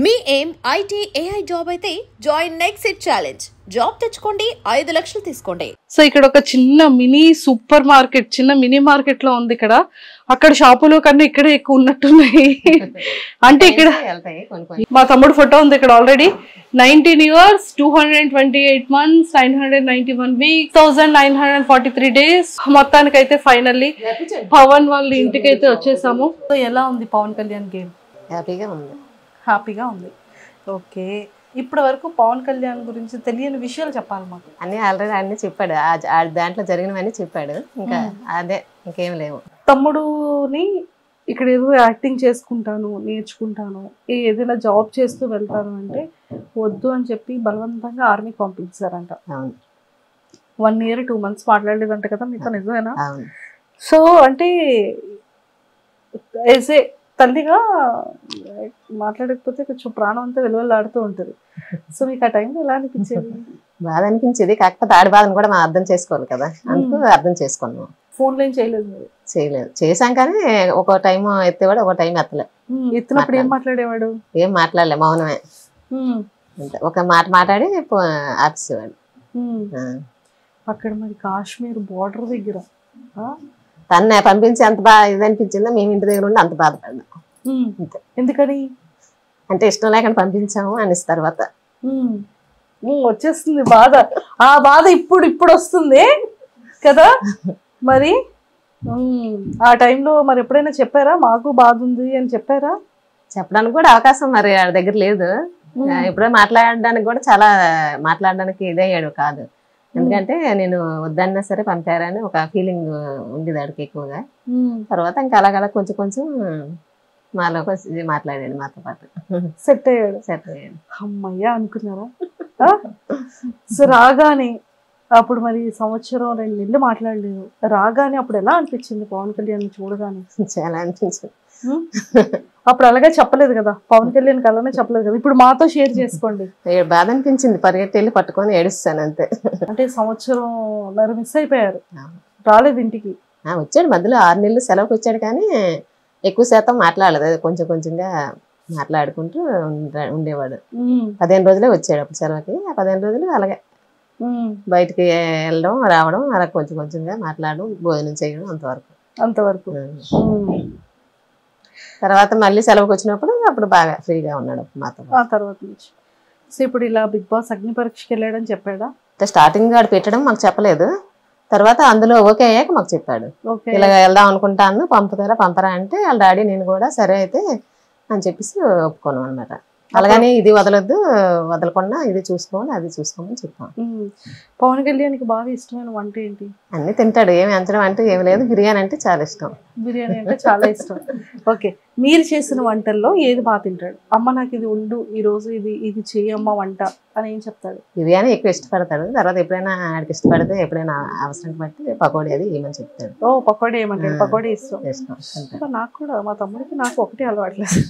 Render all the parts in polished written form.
మీ ఏం IT AI job అయితే join next it challenge. Job తెచ్చుకోండి, 5 లక్షలు తీసుకోండి. సో ఇక్కడ ఒక చిన్న మినీ సూపర్ మార్కెట్, చిన్న మినీ మార్కెట్ లో ఉంది. ఇక్కడ అక్కడ షాపులో కన్నా ఇక్కడే ఎక్కువ ఉన్నట్టున్నాయి. అంటే ఇక్కడ మా తమ్ముడు ఫోటో ఉంది ఇక్కడ already. 19 years, 228 months, 991 weeks, 1943 days. మొత్తానికి అయితే ఫైనల్లీ పవన్ వాళ్ళ ఇంటికి అయితే వచ్చేసాము. సో ఎలా ఉంది పవన్ కళ్యాణ్ గేమ్? హ్యాపీగా ఉంది. ఓకే, ఇప్పటి వరకు పవన్ కళ్యాణ్ గురించి తెలియని విషయాలు చెప్పాలి మాకు. ఆల్రెడీ అన్ని చెప్పాడు, దాంట్లో జరిగినవన్నీ చెప్పాడు. ఇంకా అదే, ఇంకేం లేవు. తమ్ముడుని ఇక్కడ ఏదో యాక్టింగ్ చేసుకుంటాను, నేర్చుకుంటాను, ఏదైనా జాబ్ చేస్తూ వెళ్తాను అంటే వద్దు అని చెప్పి బలవంతంగా ఆర్మీకి పంపించారంట. 1 year 2 months మాట్లాడలేదంట కదా మీతో, నిజమేనా? సో అంటే ఏసే తల్లిగా మాట్లాడకపోతే కొంచెం ప్రాణం అంతా వెలువలాడుతూ ఉంటుంది. సో మీకు ఆ టైంలో ఎలా అనిపించేది? బాధ అనిపించేది, కాకపోతే ఆడి బాధను కూడా మనం అర్థం చేసుకోవాలి కదా, అందుకు అర్థం చేసుకున్నాం. ఫోన్లో ఏం చేయలేదు మీరు? చేయలేదు, చేసాం కానీ ఒక టైం ఎత్తేవాడు, ఒక టైం ఎత్తలే. ఎత్తినప్పుడు ఏం మాట్లాడేవాడు? ఏం మాట్లాడలే, మౌనమే. ఒక మాట మాట్లాడి ఆపేసేవాడు. అక్కడ మరి కాశ్మీర్ బార్డర్ దగ్గర తన్నే పంపించి అంత బాగా ఇది అనిపించిందో, మేము ఇంటి దగ్గర ఉండి అంత బాధపడ్డాం. ఎందుకని అంటే ఇష్టం లేకుండా పంపించాము అనేసి తర్వాత వచ్చేస్తుంది బాధ. ఆ బాధ ఇప్పుడు వస్తుంది కదా. మరి ఆ టైంలో మరి ఎప్పుడైనా చెప్పారా మాకు బాధ ఉంది అని చెప్పారా? చెప్పడానికి కూడా అవకాశం మరి ఆడ దగ్గర లేదు. ఎప్పుడో మాట్లాడడానికి కూడా చాలా మాట్లాడడానికి ఇదయ్యాడు కాదు. ఎందుకంటే నేను వద్దన్నా సరే పంపారని ఒక ఫీలింగ్ ఉండేది ఆడికి ఎక్కువగా. తర్వాత ఇంకా అలాగలా కొంచెం కొంచెం మాలో మాట్లాడాడు, మాతో పాటు సెట్ అయ్యాడు. అమ్మయ్యా అనుకున్నారా? సో రాగానే అప్పుడు మరి 1-2 నెలలు మాట్లాడలేదు. రాగానే అప్పుడు ఎలా అనిపించింది పవన్ కళ్యాణ్ చూడగానే? చాలా అనిపించింది. అప్పుడు అలాగే చెప్పలేదు కదా, పవన్ కళ్యాణ్ అలానే చెప్పలేదు కదా. ఇప్పుడు మాతో షేర్ చేసుకోండి. బాధ అనిపించింది, పరిగెత్తి వెళ్ళి పట్టుకొని ఏడుస్తాను అంతే. అంటే 1.5 సంవత్సరం మిస్ అయిపోయారు, రాలేదు ఇంటికి. వచ్చాడు మధ్యలో 6 నెలలు సెలవుకి వచ్చాడు, కానీ ఎక్కువ శాతం మాట్లాడలేదు, కొంచెం కొంచెంగా మాట్లాడుకుంటూ ఉండేవాడు. 15 రోజులే వచ్చాడు అప్పుడు సెలవుకి. ఆ 15 రోజులు అలాగే బయటికి వెళ్ళడం రావడం, అలా కొంచెం కొంచెంగా మాట్లాడడం, భోజనం చేయడం, అంతవరకు. తర్వాత మళ్ళీ సెలవుకి వచ్చినప్పుడు అప్పుడు బాగా ఫ్రీగా ఉన్నాడు మాతో. ఆ తర్వాత నుంచి సో ఇప్పుడు ఇలా బిగ్ బాస్ అగ్ని పరీక్షకి వెళ్ళాడని చెప్పాడా? స్టార్టింగ్ ఆడు పెట్టడం మాకు చెప్పలేదు, తర్వాత అందులో ఓకే అయ్యాక మాకు చెప్పాడు. ఇలా వెళ్దాం అనుకుంటాను, పంపరా అంటే వాళ్ళ డాడీ నేను కూడా సరే అయితే అని చెప్పేసి ఒప్పుకోను అనమాట. అలాగని ఇది వదలకుండా ఇది చూసుకోవాలి, అది చూసుకోమని చెప్పాను. పవన్ కళ్యాణ్కి బాగా ఇష్టమైన వంట ఏంటి? అన్ని తింటాడు, ఏమి అంచడం అంటే ఏమి లేదు. బిర్యానీ అంటే చాలా ఇష్టం. బిర్యానీ అంటే చాలా ఇష్టం. ఓకే, మీరు చేసిన వంటల్లో ఏది బాగా తింటాడు? అమ్మ నాకు ఇది ఉండు, ఈ రోజు ఇది చెయ్యమ్మ వంట అని ఏం చెప్తాడు? బిర్యానీ ఎక్కువ ఇష్టపడతాడు. తర్వాత ఎప్పుడైనా ఆడికి ఇష్టపడితే ఎప్పుడైనా అవసరం బట్టి పకోడీ అది ఏమని చెప్తాడు. ఓ పకోడీ ఏమంటాడు? పకోడీ ఇష్టం. నాకు కూడా, మా తమ్ముడికి నాకు ఒకటి అలవాట్లేదు.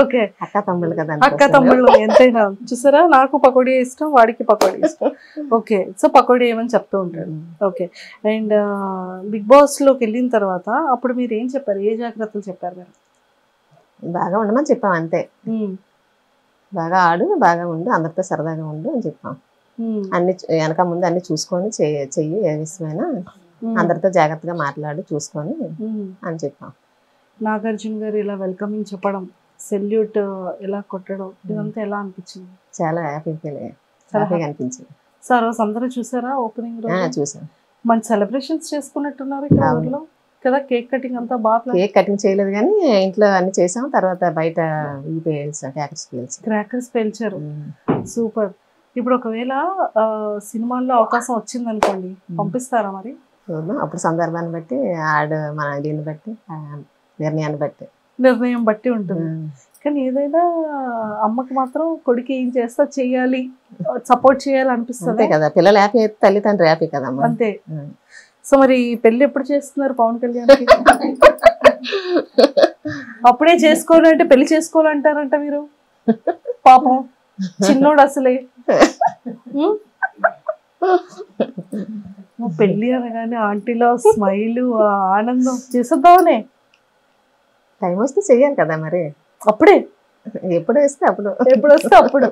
ఓకే, అక్క తమ్ముళ్ళు కదా, అక్క తమ్ముళ్ళు ఎంతైనా. చూసారా, నాకు పకోడీ ఇష్టం, వాడికి పకోడీ ఇష్టం. ఓకే, సో పకోడీ ఏమని చెప్తూ ఉంటాడు. ఓకే, అండ్ బిగ్ బాస్ లోకి వెళ్ళిన తర్వాత అప్పుడు మీరు ఏం చెప్పారు? ఏ జాగ్రత్తలు చెప్పారు మీరు? బాగా ఉండమని చెప్పాం అంతే. బాగా ఆడు, బాగా ఉండు, అందరితో సరదాగా ఉండు అని చెప్పాం. అన్ని వెనక ముందు అన్ని చూసుకొని చెయ్యి, ఏ విషయమైనా అందరితో జాగ్రత్తగా మాట్లాడు, చూసుకొని అని చెప్పాం. నాగార్జున గారు ఇలా వెల్కమింగ్ చెప్పడం, సెల్యూట్ ఇలా కొట్టడం, ఇదంతా ఎలా అనిపించింది? చాలా హ్యాపీగా అనిపించింది. సార్ రోజు అందరూ చూసారా ఓపెనింగ్ రోజు? చూసాను. మంచి సెలబ్రేషన్స్ చేసుకున్నట్టున్నారు ఇక్కడ ఊర్లో కదా. కేక్ కటింగ్ అంతా బాగా. కేక్ కటింగ్ చేయలేదు కానీ ఇంట్లో అన్ని చేసాం. తర్వాత బయట క్రాకర్స్ పేల్చారు. సూపర్. ఇప్పుడు ఒకవేళ సినిమాల్లో అవకాశం వచ్చింది అనుకోండి, పంపిస్తారా మరి? అప్పుడు సందర్భాన్ని బట్టి మన దీన్ని బట్టి నిర్ణయం బట్టి ఉంటుంది. కానీ ఏదైనా అమ్మకి మాత్రం కొడుకు ఏం చేస్తా చెయ్యాలి, సపోర్ట్ చేయాలి అనిపిస్తుంది కదా. పిల్లలు హ్యాపీ అయితే తల్లిదండ్రులు హ్యాపీ కదా. అంతే. సో మరి పెళ్లి ఎప్పుడు చేస్తున్నారు పవన్ కళ్యాణ్? అప్పుడే చేసుకోవాలంటే పెళ్లి చేసుకోవాలంటారంట మీరు. పాపం చిన్నోడు అసలే. పెళ్లి అనగానే ఆంటీలో స్మైల్, ఆనందం. చేసేద్దామనే టైం వస్తే చెయ్యాలి కదా మరి. అప్పుడే ఎప్పుడు వేస్తే అప్పుడు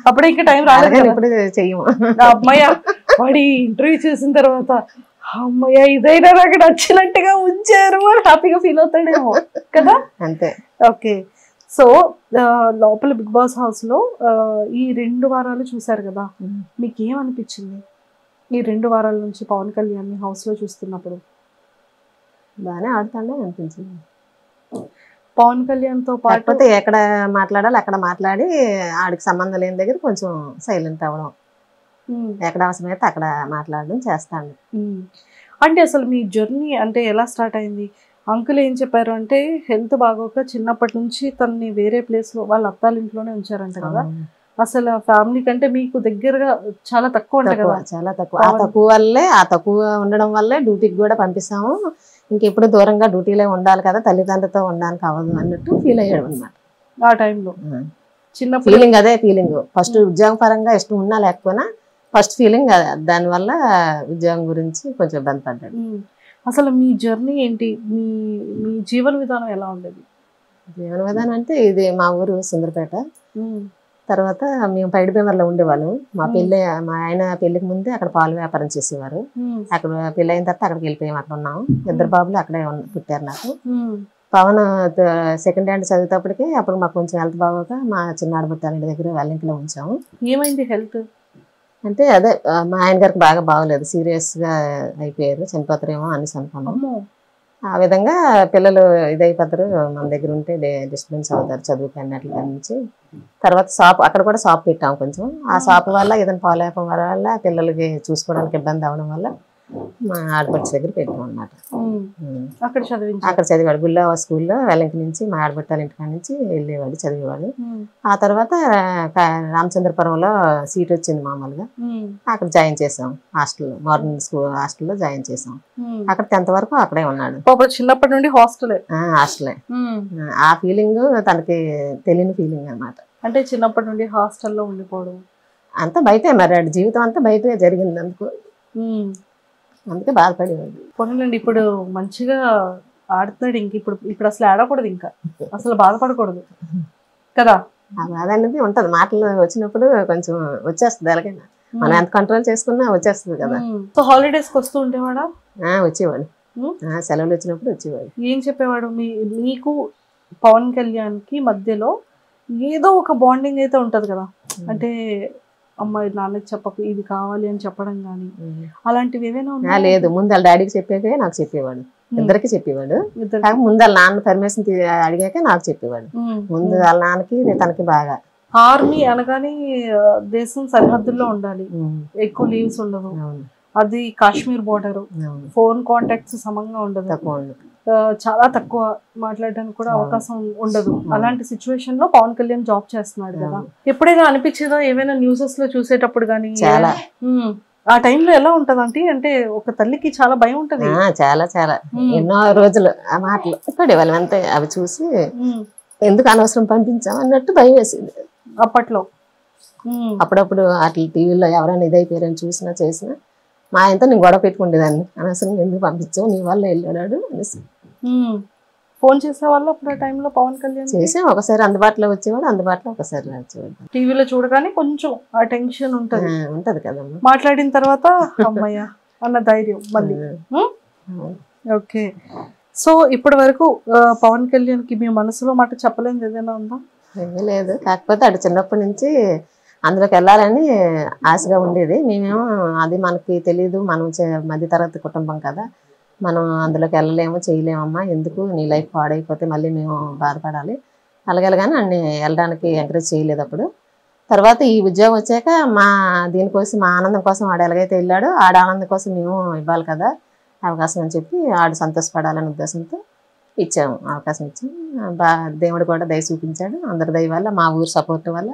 అప్పుడే ఇంకా టైం రాలేదు. ఇప్పుడు చెయ్యము. అమ్మయ్య వాడి ఇంటర్వ్యూ చేసిన తర్వాత అమ్మయ్య ఇదైనా నాకు నచ్చినట్టుగా ఉంచారు అని హ్యాపీగా ఫీల్ అవుతాడేమో కదా. అంతే. ఓకే. సో లోపల బిగ్ బాస్ హౌస్ లో ఈ 2 వారాలు చూసారు కదా, మీకు ఏమనిపించింది ఈ 2 వారాల నుంచి పవన్ కళ్యాణ్ హౌస్ లో చూస్తున్నప్పుడు? బాగానే ఆడుతానే అనిపించింది. పవన్ కళ్యాణ్ తో పాటు ఎక్కడ మాట్లాడాలి అక్కడ మాట్లాడి ఆడికి సంబంధం లేని దగ్గర కొంచెం సైలెంట్ అవ్వడం, ఎక్కడ అవసరమైతే అక్కడ మాట్లాడడం చేస్తాను. అంటే అసలు మీ జర్నీ అంటే ఎలా స్టార్ట్ అయింది? అంకుల్ ఏం చెప్పారు అంటే హెల్త్ బాగోక చిన్నప్పటి నుంచి తనని వేరే ప్లేస్ లో వాళ్ళ అత్తాల ఇంట్లోనే ఉంచారంట కదా. అసలు ఫ్యామిలీ కంటే మీకు దగ్గరగా చాలా తక్కువ ఉంటాయి కదా. చాలా తక్కువ. ఆ తక్కువ ఉండడం వల్లే డ్యూటీకి కూడా పంపిస్తాము. ఇంకెప్పుడు దూరంగా డ్యూటీలో ఉండాలి కదా, తల్లిదండ్రులతో ఉండడానికి అవ్వదు అన్నట్టు ఫీల్ అయ్యాడు అనమాట ఆ టైంలో. చిన్న ఫీలింగ్ అదే ఫీలింగ్. ఫస్ట్ ఉద్యోగం పరంగా ఇష్టం ఉన్నా లేకపోయినా ఫస్ట్ ఫీలింగ్ దానివల్ల ఉద్యోగం గురించి కొంచెం ఇబ్బంది పడ్డాడు. అసలు మీ జర్నీ ఏంటి? మీ జీవన విధానం ఎలా ఉండేది? జీవన విధానం అంటే ఇది మా ఊరు సుందరపేట. తర్వాత మేము పైడిపేమర్లో ఉండేవాళ్ళం. మా ఆయన పెళ్లికి ముందే అక్కడ పాలు వ్యాపారం చేసేవారు. అక్కడ పెళ్లి అయిన తర్వాత అక్కడికి వెళ్ళిపోయాం. అక్కడ ఉన్నాము. 2 బాబులు అక్కడే పుట్టారు నాకు. పవన్ సెకండ్ హ్యాండ్ చదివేటప్పటికి అప్పుడు మాకు కొంచెం హెల్త్ బాగోక మా చిన్నాడు పుట్టాలి దగ్గర వాళ్ళ ఇంట్లో ఉంచాము. ఏమైంది హెల్త్ అంటే? అదే మా ఆయన గారికి బాగా బాగోలేదు, సీరియస్ గా అయిపోయారు, చనిపోతారేమో అనేసి అనుకున్నాము. ఆ విధంగా పిల్లలు ఇదైపోతారు, మన దగ్గర ఉంటే డిస్టర్బెన్స్ అవుతారు చదువుకి అన్నట్ల నుంచి. తర్వాత అక్కడ కూడా షాప్ పెట్టాము కొంచెం. ఆ షాప్ వల్ల ఏదైనా పాలేపం వల్ల పిల్లలకి చూసుకోవడానికి ఇబ్బంది అవడం వల్ల మా ఆడపడుచు దగ్గర పెట్టాం అన్నమాట. అక్కడ చదివాడు గుల్లా స్కూల్లో. వెల్లంకి నుంచి మా ఆడపట్టాల ఇంటికాడ నుంచి వెళ్ళేవాడు, చదివేవాడు. ఆ తర్వాత రామచంద్రపురంలో సీట్ వచ్చింది మామూలుగా. అక్కడ జాయిన్ చేసాం హాస్టల్లో, మార్నింగ్ స్కూల్ హాస్టల్లో జాయిన్ చేసాం. అక్కడ 10th వరకు అక్కడే ఉన్నాడు. చిన్నప్పటి నుండి హాస్టలే. ఆ ఫీలింగ్ తనకి తెలియని ఫీలింగ్ అన్నమాట. అంటే చిన్నప్పటి నుండి హాస్టల్లో ఉండిపోవడం అంతా బయటే, మరి జీవితం అంతా బయటే జరిగింది అందుకు, అందుకే బాధపడేవాడు. పోనండి ఇప్పుడు మంచిగా ఆడుతున్నాడు. ఇప్పుడు అసలు ఆడకూడదు, ఇంకా అసలు బాధపడకూడదు కదా. ఆ బాధ అనేది ఉంటది, మాటలు వచ్చినప్పుడు కొంచెం వచ్చేస్తుంది. అలాగైనా మనం ఎంత కంట్రోల్ చేసుకున్నా వచ్చేస్తుంది కదా. సో హాలిడేస్కి వస్తూ ఉండేవాడా? వచ్చేవాడు. సెలవులు వచ్చినప్పుడు వచ్చేవాడు. ఏం చెప్పేవాడు? మీకు పవన్ కళ్యాణ్ కి మధ్యలో ఏదో ఒక బాండింగ్ అయితే ఉంటది కదా. అంటే అమ్మాయి నాన్నకి చెప్పకు ఇది కావాలి అని చెప్పడం కానీ అలాంటివి ఏమైనా ఉన్నా? లేదు, ముందు వాళ్ళ డాడీకి చెప్పాకే నాకు చెప్పేవాడు. ఇద్దరికి చెప్పేవాడు. ముందు వాళ్ళ నాన్న పర్మిషన్ అడిగాక నాకు చెప్పేవాడు. ముందు వాళ్ళ నాన్నకి తనకి బాగా. ఆర్మీ అనగానే దేశం సరిహద్దుల్లో ఉండాలి, ఎక్కువ లీవ్స్ ఉండవు. అది కాశ్మీర్ బోర్డర్, ఫోన్ కాంటాక్ట్స్ సమంగా ఉండదు, చాలా తక్కువ మాట్లాడడానికి కూడా అవకాశం ఉండదు. అలాంటి సిచ్యువేషన్ లో పవన్ కళ్యాణ్ జాబ్ చేస్తున్నాడు కదా. ఎప్పుడైనా అనిపించేదా ఏమైనా న్యూసెస్ లో చూసేటప్పుడు కానీ? చాలా. ఆ టైంలో ఎలా ఉంటది అంటే ఒక తల్లికి చాలా భయం ఉంటది. చాలా చాలా ఎన్నో రోజులు ఆ మాటలు పడేవాళ్ళం అంతే. అవి చూసి ఎందుకు అనవసరం పంపించాం అన్నట్టు భయం వేసింది అప్పట్లో. అప్పుడప్పుడు అట్లా టీవీలో ఎవరైనా ఇదైపోయారని చూసినా చేసినా మా ఆయనతో నేను గొడవ పెట్టుకుండేదాన్ని. అనవసరం ఎందుకు పంపించావు, నీ వల్ల వెళ్ళాడు అనేసి. ఫోన్ చేసేవాళ్ళు అప్పుడు ఆ టైంలో పవన్ కళ్యాణ్? చేసాం. ఒకసారి అందుబాటులో వచ్చేవాడు, అందుబాటులో ఒకసారి వచ్చేవాడు. టీవీలో చూడగానే కొంచెం ఆ టెన్షన్ ఉంటది కదా. మాట్లాడిన తర్వాత అమ్మయ్య అన్న ధైర్యం మళ్ళీ. ఓకే. సో ఇప్పటి వరకు పవన్ కళ్యాణ్ కి మీ మనసులో మాట చెప్పలేనిది ఏదైనా ఉందా? ఏమీ లేదు. కాకపోతే అటు చిన్నప్పటి నుంచి అందులోకి వెళ్ళాలని ఆశగా ఉండేది. మేమేమో అది మనకి తెలియదు, మనం మధ్యతరగతి కుటుంబం కదా, మనం అందులోకి వెళ్ళలేము చేయలేమమ్మా, ఎందుకు నీ లైఫ్ పాడైపోతే మళ్ళీ మేము బాధపడాలి అలాగేలాగాని అన్ని వెళ్ళడానికి ఎంకరేజ్ చేయలేదు అప్పుడు. తర్వాత ఈ ఉద్యోగం వచ్చాక దీనికోసం మా ఆనందం కోసం ఆడు ఎలాగైతే వెళ్ళాడో ఆడ ఆనందం కోసం మేము ఇవ్వాలి కదా అవకాశం అని చెప్పి ఆడు సంతోషపడాలనే ఉద్దేశంతో ఇచ్చాము, అవకాశం ఇచ్చాము. దేవుడు కూడా దయ చూపించాడు. అందరి దయ వల్ల, మా ఊరు సపోర్ట్ వల్ల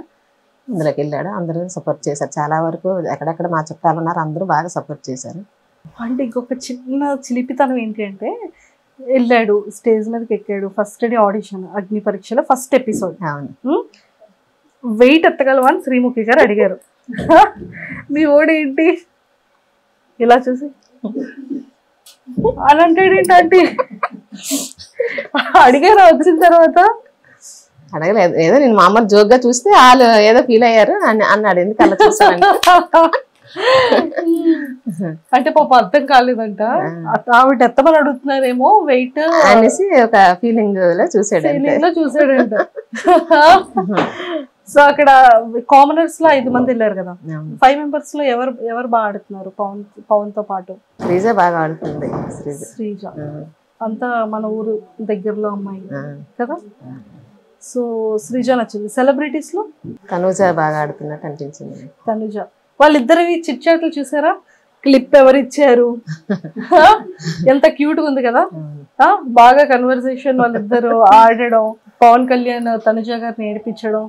అందులోకి వెళ్ళాడు. అందరూ సపోర్ట్ చేశారు. చాలా వరకు ఎక్కడెక్కడ మా చుట్టాలు ఉన్నారు, అందరూ బాగా సపోర్ట్ చేశారు. అంటే ఇంకొక చిన్న చిలిపితనం ఏంటి అంటే, వెళ్ళాడు స్టేజ్ మీదకి ఎక్కాడు, ఫస్ట్ డే ఆడిషన్ అగ్ని పరీక్షలో ఫస్ట్ ఎపిసోడ్. అవును. వెయిట్ ఎత్తగలవా అని శ్రీముఖి గారు అడిగారు. మీ ఓడేంటి ఇలా చూసి అని అంటాడేంటి? అడిగారా వచ్చిన తర్వాత? అడగలేదు, ఏదో నేను మామూలు జోక్గా చూస్తే వాళ్ళు ఏదో ఫీల్ అయ్యారు అన్నాడు. ఎందుకు అలా చూసానంటే అంటే పాప అర్థం కాలేదంట, ఆవిడ ఎత్తమని అడుగుతున్నారేమో వెయిట్ అనేసి ఒక ఫీలింగ్ లో చూసాడంట. సో అక్కడ కామనర్స్ లో 5 మంది వెళ్ళారు కదా, 5 మెంబర్స్ లో ఎవరు బాగా ఆడుతున్నారు పవన్ తో పాటు? శ్రీజ బాగా ఆడుతుంది. శ్రీజ అంతా మన ఊరు దగ్గరలో అమ్మాయి కదా. సో శ్రీజ నచ్చింది. సెలబ్రిటీస్ లో తనుజ బాగా ఆడుతున్నట్టు అనిపించింది. తనుజ వాళ్ళిద్దరివి చిట్చాట్లు చూసారా? క్లిప్ ఎవరు ఇచ్చారు? ఎంత క్యూట్ గా ఉంది కదా. బాగా కన్వర్సేషన్, వాళ్ళిద్దరు ఆడడం, పవన్ కళ్యాణ్ తనుజ గారిని ఏడిపించడం,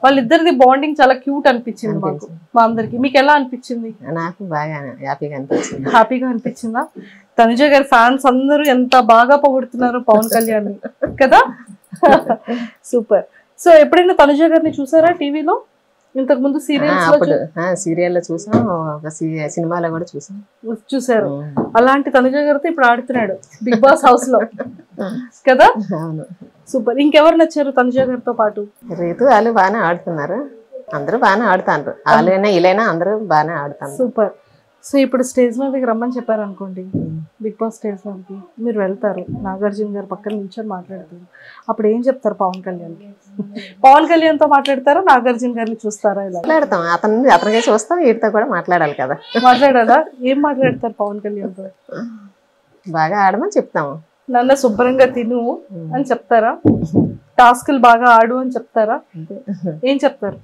వాళ్ళిద్దరిది బాండింగ్ చాలా క్యూట్ అనిపించింది మాకు, మా అందరికి. మీకు ఎలా అనిపించింది? నాకు బాగా హ్యాపీగా అనిపించింది. హ్యాపీగా అనిపించిందా? తనుజ గారి ఫ్యాన్స్ అందరూ ఎంత బాగా పొగుడుతున్నారు పవన్ కళ్యాణ్ కదా. సూపర్. సో ఎప్పుడైనా తనుజ గారిని చూసారా టీవీలో? ఇంతకు ముందు సీరియల్లో చూసాం, ఒక సినిమాలో కూడా చూసారు. అలాంటి తనుజ గారితో ఇప్పుడు ఆడుతున్నాడు బిగ్ బాస్ హౌస్ లో కదా. సూపర్. ఇంకెవరు నచ్చారు తనుజ గారితో పాటు? రీతు వాళ్ళు బాగానే ఆడుతున్నారు, అందరూ బాగానే ఆడుతారు. వాళ్ళైనా వీళ్ళైనా అందరూ బాగానే ఆడుతారు. సూపర్. సో ఇప్పుడు స్టేజ్ మీదకి రమ్మని చెప్పారు అనుకోండి, బిగ్ బాస్ స్టేజ్ మీదకి మీరు వెళ్తారు, నాగార్జున గారు పక్కన నిల్చొని మాట్లాడతారు, అప్పుడు ఏం చెప్తారు పవన్ కళ్యాణ్కి? పవన్ కళ్యాణ్ తో మాట్లాడతారా, నాగార్జున గారిని చూస్తారా? ఇలా మాట్లాడతాం, అతనికే చూస్తాం, వీటితో కూడా మాట్లాడాలి కదా. మాట్లాడాలా? ఏం మాట్లాడతారు పవన్ కళ్యాణ్ తో? బాగా ఆడమని చెప్తాము. నన్ను శుభ్రంగా తిను అని చెప్తారా? టాస్కులు బాగా ఆడు అని చెప్తారా? ఏం చెప్తారు?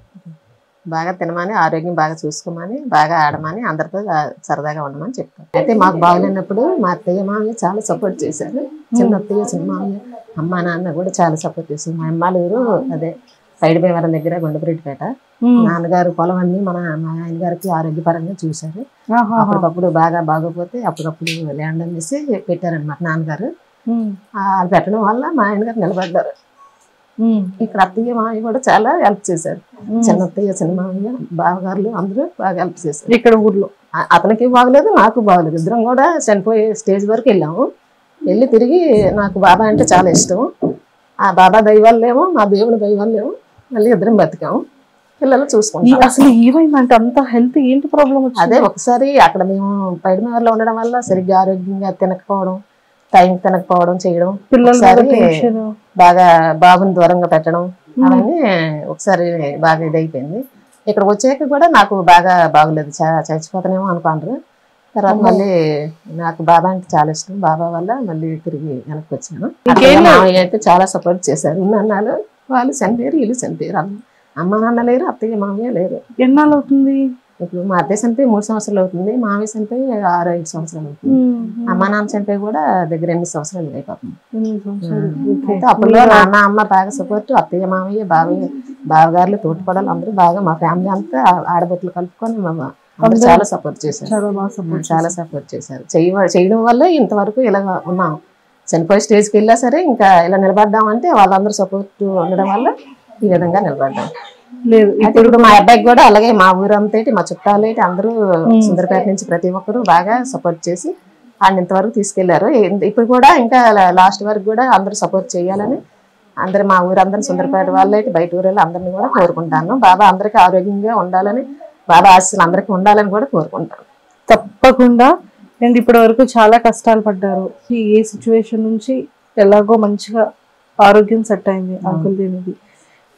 బాగా తినమని, ఆరోగ్యం బాగా చూసుకోమని, బాగా ఆడమని, అందరితో సరదాగా ఉండమని చెప్తాను. అయితే మాకు బాగులేనప్పుడు మా అత్తయ్య మామయ్య చాలా సపోర్ట్ చేశారు. చిన్న అత్తయ్య, చిన్న మామయ్య, అమ్మ నాన్న కూడా చాలా సపోర్ట్ చేశారు. మా అమ్మాలూరు అదే సైడ్ భీమవరం దగ్గర గుండెపరెడ్డిపేట. నాన్నగారు పొలం అన్ని మా ఆయన గారికి ఆరోగ్యపరంగా చూశారు. అప్పటికప్పుడు బాగా బాగోపోతే అప్పుడప్పుడు ల్యాండ్ అనేసి పెట్టారనమాట నాన్నగారు. వాళ్ళు పెట్టడం వల్ల మా ఆయన గారు నిలబడ్డారు. ఇక్కడ అత్తయ్య మామయ్య కూడా చాలా హెల్ప్ చేశారు. చిన్న అత్తయ్య, చిన్న మామయ్య, బావగారులు అందరూ బాగా హెల్ప్ చేశారు. ఇక్కడ ఊర్లో అతనికి బాగలేదు, నాకు బాగలేదు. ఇద్దరం కూడా చనిపోయే స్టేజ్ వరకు వెళ్ళాము. వెళ్ళి తిరిగి నాకు బాబా అంటే చాలా ఇష్టం. ఆ బాబా దైవాలేమో, మా దేవుని దైవాలేమో మళ్ళీ ఇద్దరం బతికాము. పిల్లలు చూసుకుంటాం. అసలు ఏమైందంటే అంత హెల్త్ ఏంటి ప్రాబ్లం? అదే ఒకసారి అక్కడ మేము పైడిమేరలో ఉండడం వల్ల సరిగ్గా ఆరోగ్యంగా తినకపోవడం, టైం తినకపోవడం చేయడం, పిల్లలు బాగా బాబుని దూరంగా పెట్టడం, అవన్నీ ఒకసారి బాగా ఇదైపోయింది. ఇక్కడికి వచ్చాక కూడా నాకు బాగా బాగలేదు, చచ్చిపోతానేమో అనుకుంటారు. తర్వాత మళ్ళీ నాకు బాబా అంటే చాలా ఇష్టం. బాబా వల్ల మళ్ళీ తిరిగి వెనక్కి వచ్చాను. మామయ్య అయితే చాలా సపోర్ట్ చేశారు. అన్నాళ్ళు వాళ్ళు చనిపోయారు, వీళ్ళు చనిపోయారు. అమ్మ నాన్న లేరు, అత్తయ్య మామయ్య లేరు. ఎన్నాళ్ళు అవుతుంది? ఇప్పుడు మా అత్తయ్య చనిపోయి 3 సంవత్సరాలు అవుతుంది, మామయ్య చనిపోయి 6-5 సంవత్సరాలు అవుతుంది. అమ్మ నాన్న చనిపోయి కూడా దగ్గర 8 సంవత్సరాలు అయిపోతుంది. అయితే అప్పుడు నాన్న అమ్మ బాగా సపోర్ట్, అత్తయ్య మామయ్య బావగారులు తోటిపడాలి అందరూ బాగా, మా ఫ్యామిలీ అంతా ఆడబొట్లు కలుపుకొని అందరూ చాలా సపోర్ట్ చేశారు. చాలా సపోర్ట్ చేశారు. చేయడం వల్ల ఇంతవరకు ఇలా ఉన్నాం. చనిపోయే స్టేజ్కి వెళ్ళా సరే ఇంకా ఇలా నిలబడ్డామంటే వాళ్ళందరూ సపోర్ట్ ఉండడం వల్ల ఈ విధంగా నిలబడ్డాం. లేదు ఇప్పుడు మా అబ్బాయికి కూడా అలాగే, మా ఊరంతా మా చుట్టాలు అందరూ సుందరపేట నుంచి ప్రతి ఒక్కరు బాగా సపోర్ట్ చేసి ఆయన ఇంతవరకు తీసుకెళ్లారు. ఇప్పుడు కూడా ఇంకా లాస్ట్ వరకు కూడా అందరూ సపోర్ట్ చేయాలని అందరు మా ఊరందరూ సుందరపేట వాళ్ళు బయట ఊరు అందరినీ కూడా కోరుకుంటాను. బాబా అందరికీ ఆరోగ్యంగా ఉండాలని, బాబా ఆశీస్సులు అందరికీ ఉండాలని కూడా కోరుకుంటాను. తప్పకుండా. అండ్ ఇప్పటి వరకు చాలా కష్టాలు పడ్డారు. ఏ సిచ్యువేషన్ నుంచి ఎలాగో మంచిగా ఆరోగ్యం సెట్ అయింది అంకుల్ దీనికి.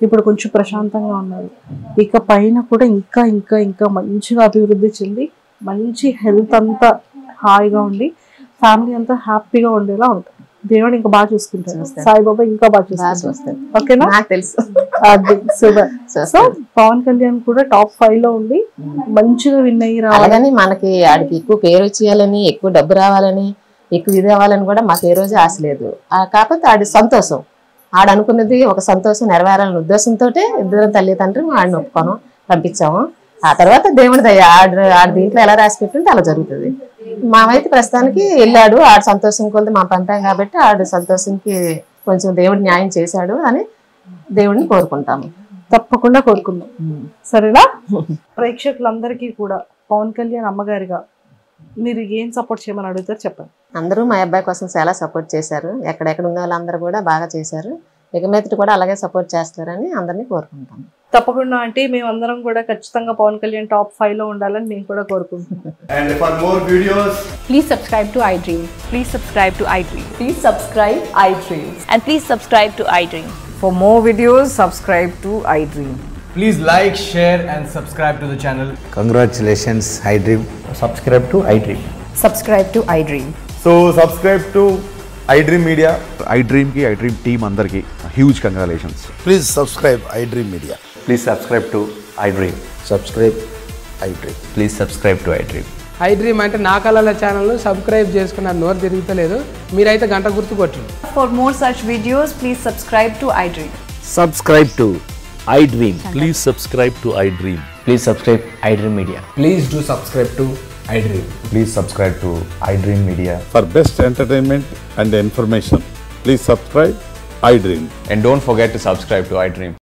ఇప్పుడు కొంచెం ప్రశాంతంగా ఉన్నారు. ఇక పైన కూడా ఇంకా ఇంకా ఇంకా మంచిగా అభివృద్ధి చెంది మంచి హెల్త్ అంతా హాయిగా ఉండి ఫ్యామిలీ అంతా హ్యాపీగా ఉండేలా ఉంటుంది. దేవుడు ఇంకా బాగా చూసుకుంటారు. సాయిబాబా ఇంకా బాగా చూసుకుంటారు. ఓకేనా? నాకు తెలుసు. అది సూపర్. సో పవన్ కళ్యాణ్ కూడా టాప్ 5 లో ఉండి మంచిగా విన్ అయ్యి రావాలని, మనకి ఆడికి ఎక్కువ పేరు వచ్చేయాలని, ఎక్కువ డబ్బు రావాలని, ఎక్కువ ఇది అవ్వాలని కూడా మాకు ఏ రోజు ఆశ లేదు. కాకపోతే ఆడి సంతోషం, ఆడనుకున్నది ఒక సంతోషం నెరవేరాలనే ఉద్దేశంతో ఇద్దరు తల్లిదండ్రులు ఆడిని ఒప్పుకోను పంపించాము. ఆ తర్వాత దేవుడి దయ, ఆడ దీంట్లో ఎలా రాసి పెట్టుంటే అలా జరుగుతుంది. మామైతే ప్రస్తుతానికి వెళ్ళాడు, ఆడు సంతోషం కొద్ది మా పంపాం కాబట్టి ఆడు సంతోషంకి కొంచెం దేవుడు న్యాయం చేశాడు అని దేవుడిని కోరుకుంటాము. తప్పకుండా కోరుకుందాం. సరేనా? ప్రేక్షకులందరికీ కూడా పవన్ కళ్యాణ్ అమ్మగారిగా మీరు ఏం సపోర్ట్ చేయమని అడుగుతారు చెప్పండి. అందరూ మా అబ్బాయి కోసం చాలా సపోర్ట్ చేశారు. ఎక్కడెక్కడ ఉన్న వాళ్ళందరూ కూడా బాగా చేశారు. ఇక మీదట కూడా అలాగే సపోర్ట్ చేస్తారని అందరినీ కోరుకుంటాం. తప్పకుండా అంటే మేమందరం కూడా ఖచ్చితంగా పవన్ కళ్యాణ్ టాప్ 5 లో ఉండాలని నేను కూడా కోరుకుంటున్నాను. And for more videos, Please subscribe to iDream. Please subscribe to iDream. Please subscribe iDream. And please subscribe to iDream. For more videos, subscribe to iDream. please like, share and subscribe to the channel. Congratulations, iDream. Subscribe to iDream. Subscribe to iDream. So subscribe to iDream Media. iDream ki iDream team andarki huge congratulations. Please subscribe iDream Media. Please subscribe to iDream. Subscribe iDream. Please subscribe to iDream. iDream అంటే నా కళల channel subscribe చేసుకున్నారు, నోరు తిరుగుతలేదు, మీరైతే గంట గుర్తు కొట్టండి. For more such videos, please subscribe to iDream. Subscribe to iDream. Please subscribe to iDream. Please subscribe iDream Media. Please do subscribe to iDream. Please subscribe to iDream Media. For best entertainment and information, please subscribe iDream. And don't forget to subscribe to iDream.